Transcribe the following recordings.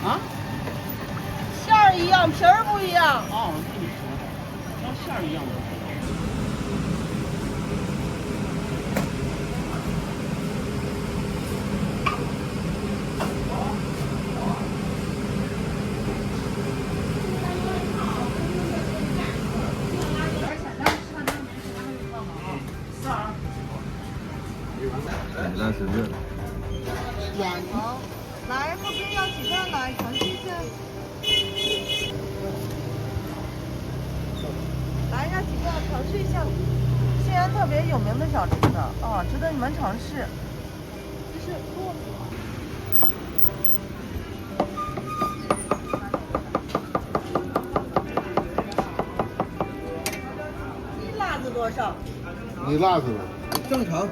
啊？馅儿一样，皮儿不一样。哦，那你说的，要馅儿一样的。那是热的。好，来，后边要几个？来，尝试一下。来，要几个？尝试一下。西安特别有名的小吃呢，啊，值得你们尝试。这是糯米。你辣子多少？你辣子的，正常。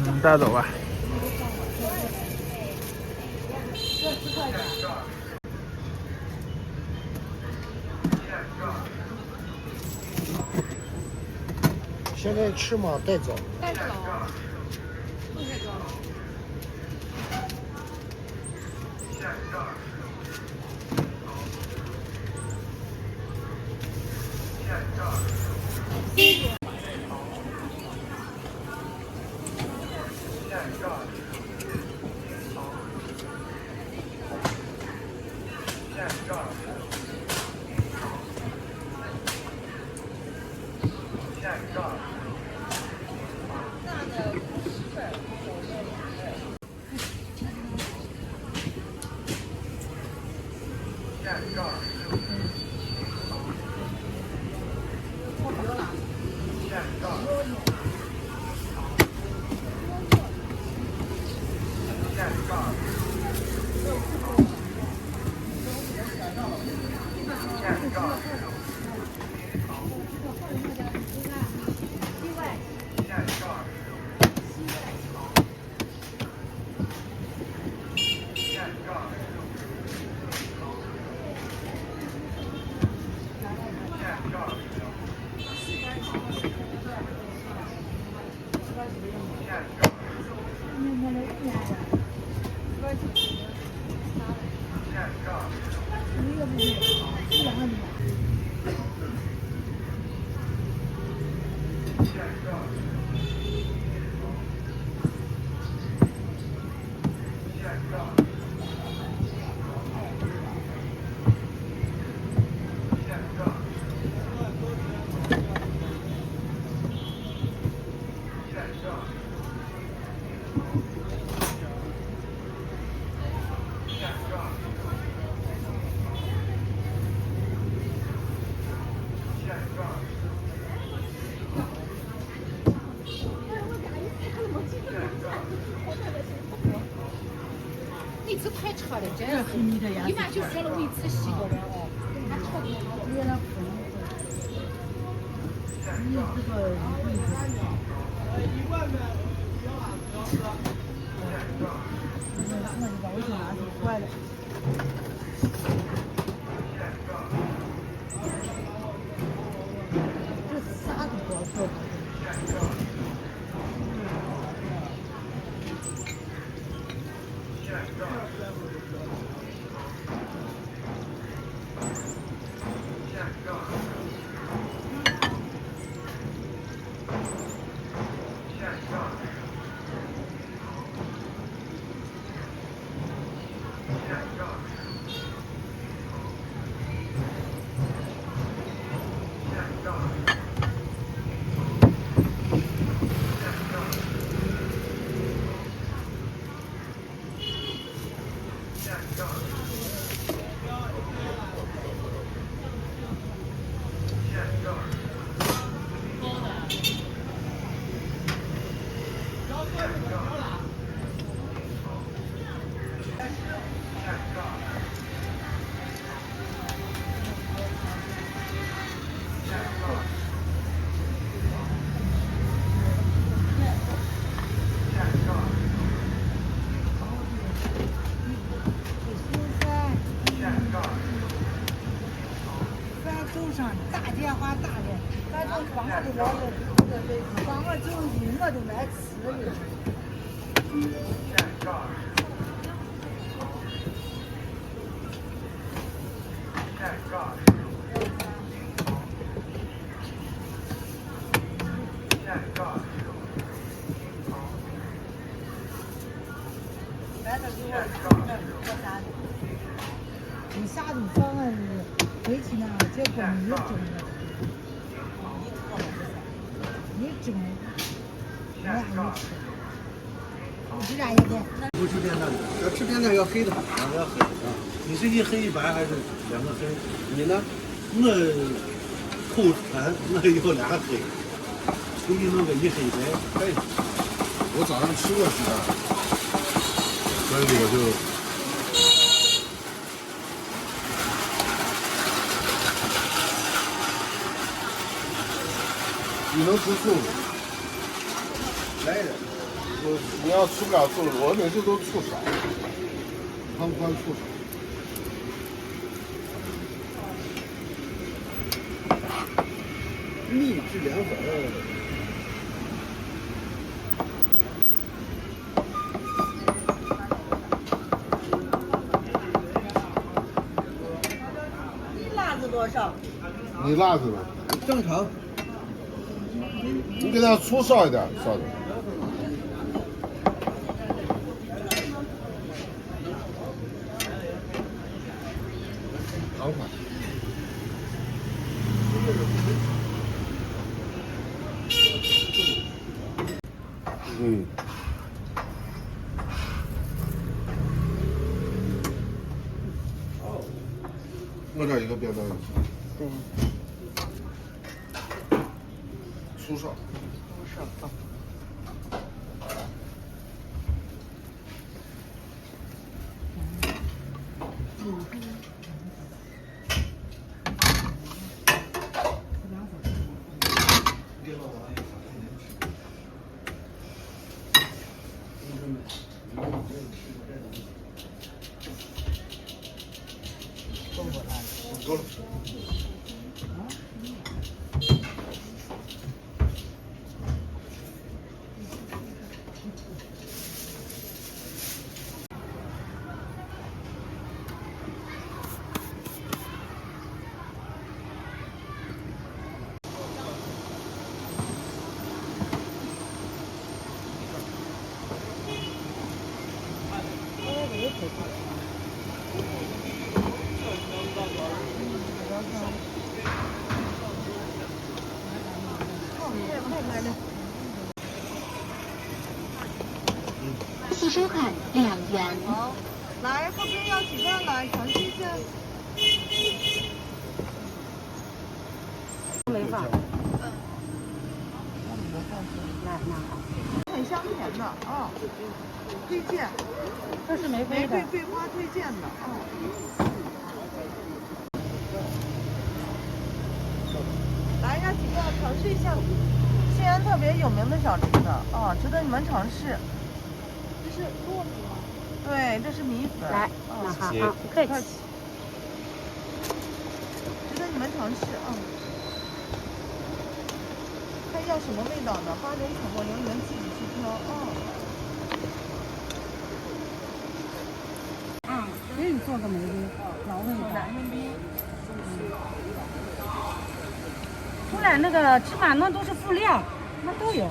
嗯，带走吧。现在吃吗？带走。带走，不太高。位置太差了，真的是。一般就说了位置细个的哦，他超过了。原来不能。你这个位置。那你把我手拿去坏了。这啥都不好做。大件花大的，反正光我的来了，光我就我都来吃的。来这给我啥的？你啥都放啊？回去呢，结果你蒸的，你蒸，俺俩没吃，你吃啥也得。不吃便当，要吃便当要黑的，要黑啊。你是一黑一白还是两个黑？你呢？我口馋，我有俩黑，给你弄个一黑白。可以。我早上吃过鸡蛋，所以我就。你能吃醋吗？来人，你要吃不了醋，我每次都醋少，汤宽醋少。秘制凉粉。辣子多少？你辣子呢？正常。你给它醋少一点，少点。糖款。嗯。我这一个便当。对。醋少。够了。系收款2元。好，来，后边要几个？来，尝试一下。没放。很香甜的啊，推荐。这是玫瑰的。桂花推荐的啊。来，要几个？尝试一下。西安特别有名的小吃的啊，值得你们尝试。这是糯米吗？对，这是米粉。来，那好，好，不客气。值得你们尝试啊。看要什么味道的，8种火锅油，你们自己去挑啊。给你做个玫瑰，老味道。出来那个芝麻那都是副料，那都有。啊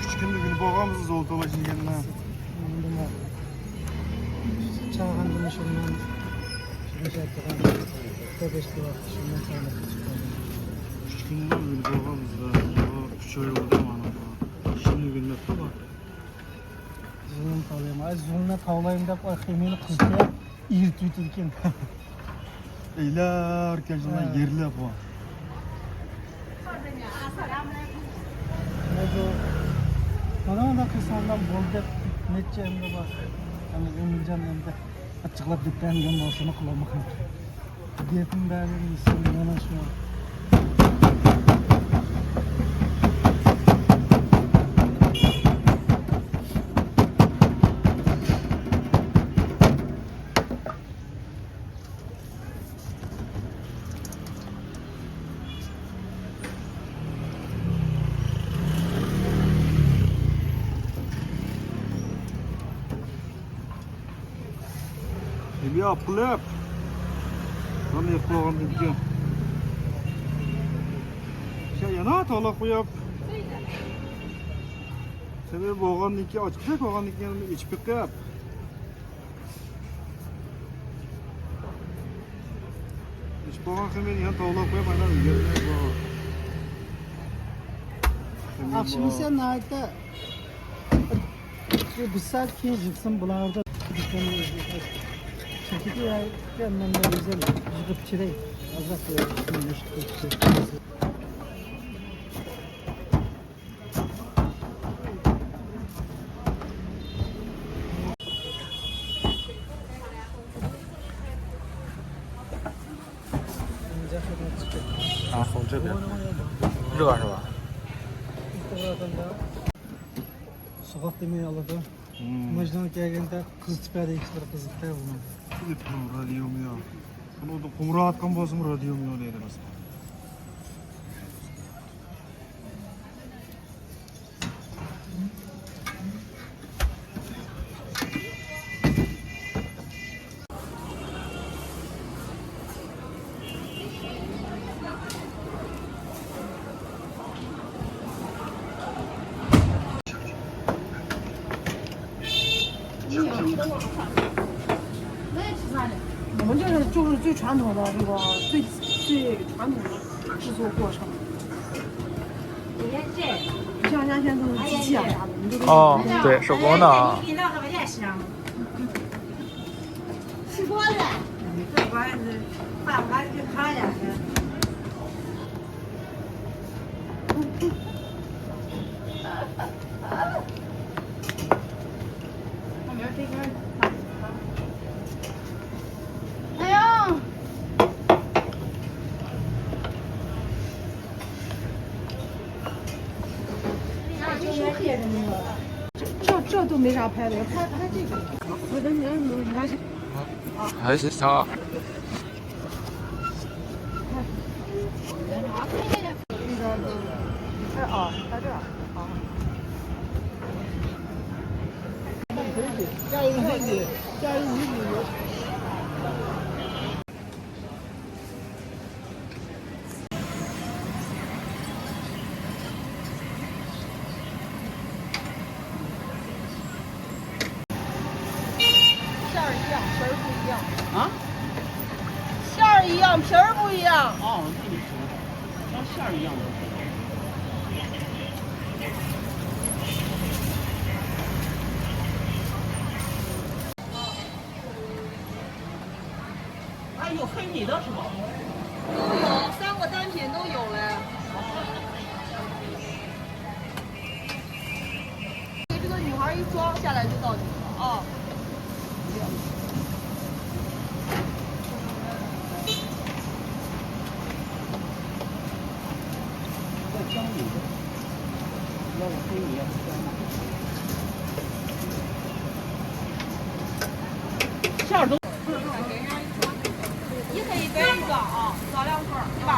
？Küçükünlüğünü babamız oldu başın yerine. Çağırdım şundan. Şunu şey yaptılar. Tabeşti var. Şundan sonra Küçükünlüğünü babamız da. O küçük oldu ama. Şimdi günler bak. zulüm tavlayayım. Ay zulümle tavlayayım da koy kemiğini kızdı. İrtüt ilkim. Eyler arkadaşlar yerli bu. Bana da kısandan bolda netçe emde var. Hani Emircan emde açıklap dükkanın boşuna kulamak. Diyetim ben isim yanaşmıyor. yapılıp bunu yapılan diye. Şey yana talak koyup. Sebebi boğan iki açıkçak boğan iki yanında iç pikap. İç boğan hemen yan talak koyup aynen yerine boğan. Akşam sen nerede? Bir saat keyifsin bularda dükkanı çekildi ya kendimden de güzel yıkıp çirey azak vermiştim.啊，从这边，热是吧？ Sokak demeyi aladı. Majdan gelgende kız tipede ikisi kızıkta bunu. Gidip bunu radyom ya. Bunu da kumra atkan bozum radyom ya neydi nasıl?我们这是就是最传统的这个最传统的制作过程。你像人家现在都是机器啊啥的，你这都是哦，对，手工的啊。吃多了，这玩意儿是饭碗就看呀。哎呦！这都没啥拍的，拍这个。我这你看是。还是啥？哦，在这儿。好。加油飞机，加油飞机。馅儿一样，皮儿不一样。啊？馅儿一样，皮儿不一样。哦，那你说，像馅儿一样的。哎，有黑米的是吧？都有，3个单品都有嘞。给这个女孩一装下来就到你了啊。江米的，要个黑米，馅儿都。一黑一白一个啊，找2份儿，对吧？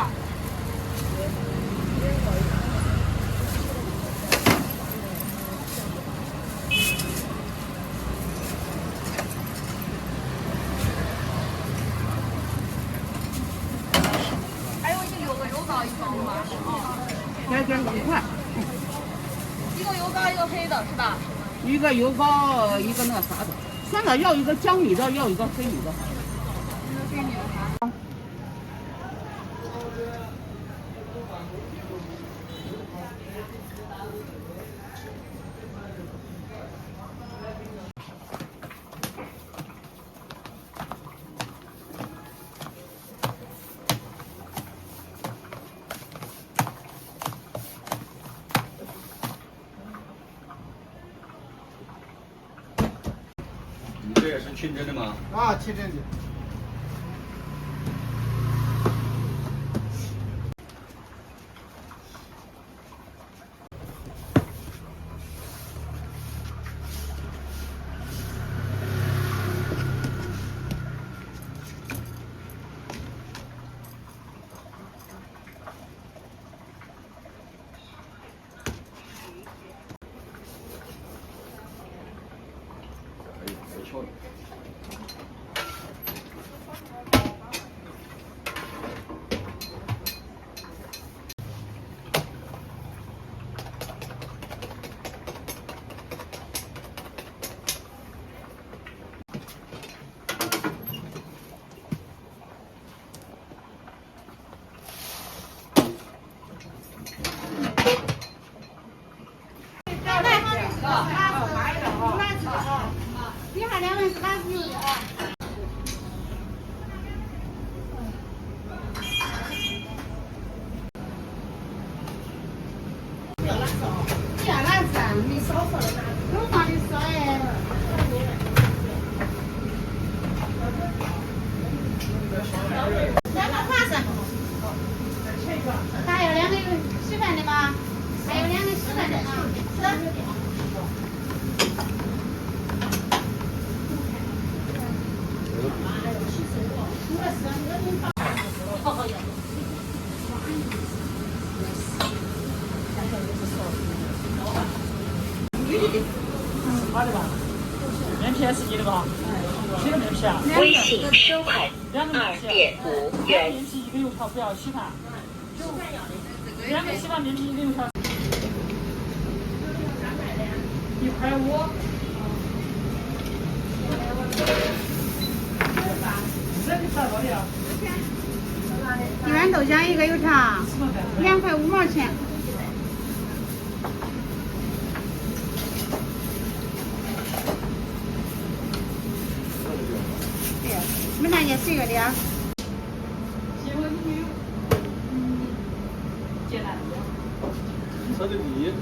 还有一个油膏一包吧，给5块，一个油膏一个黑的是吧？一个油膏，一个那啥的。算了，要一个江米的，要一个黑米的。你这也是清真的吗？啊，清真的。没错。底下2碗是辣子油的啊。加辣子啊，你少说了，有放的少哎。2个花生，还有2个稀饭的吗？还有2个稀饭的啊，是。面皮是你的吧？谁的面皮啊？微信收款2.5元。面皮1个油条不要稀饭。2个稀饭面皮1个油条。1.5块。1碗豆浆1个油条，2块5毛钱。你们看见谁个的啊？车的底。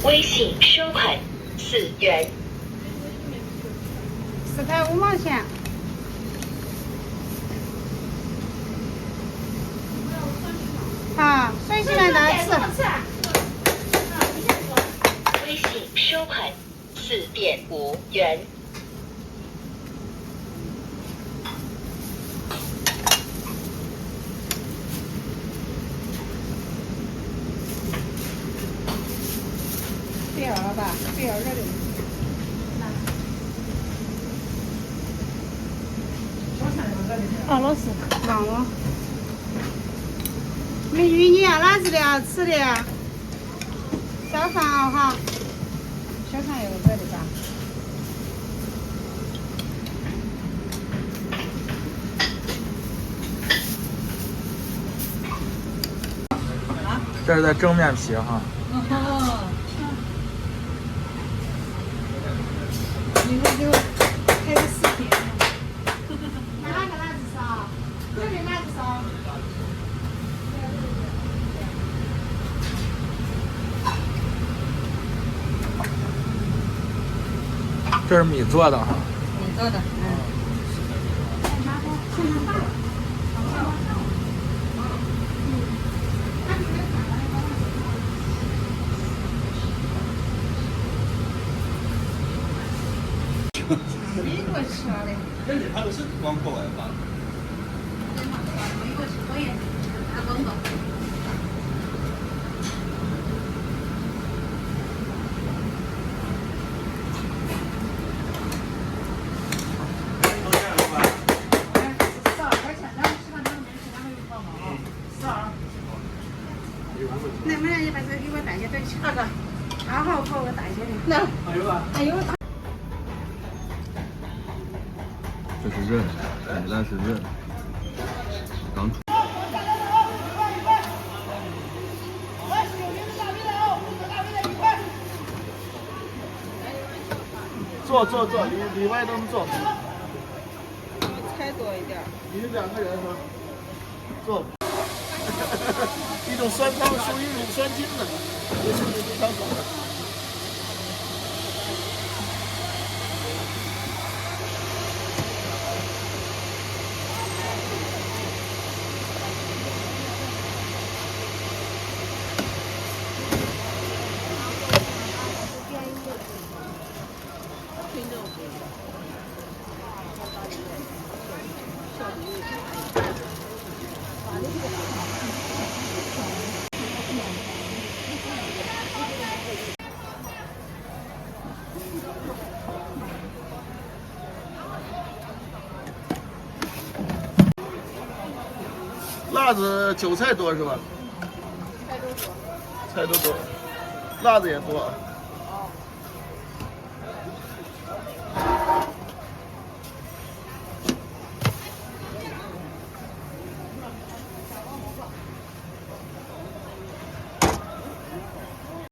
微信收款4元。4块5毛钱。好，谁喜欢大吃？微信收款4.5元。不要了吧，不要热的。啊，老师，忘了。美女，你要哪子的啊？吃的啊？烧饭啊哈。小肠有热的吧？这是在蒸面皮哈。以后就拍个视频。哪个辣子烧？这里辣子烧。这是米做的哈。米做的，但是他们是光国外发的。能不能你把这给我大姐点去？那个，好，给我大姐的。那，还有吧？还有。这是韧，原来是韧，刚出。坐，里外都能坐。菜多一点。你们2个人是吧？做。一种酸汤属于乳酸菌的，对身体非常好的。辣子韭菜多是吧？菜都多，辣子也多。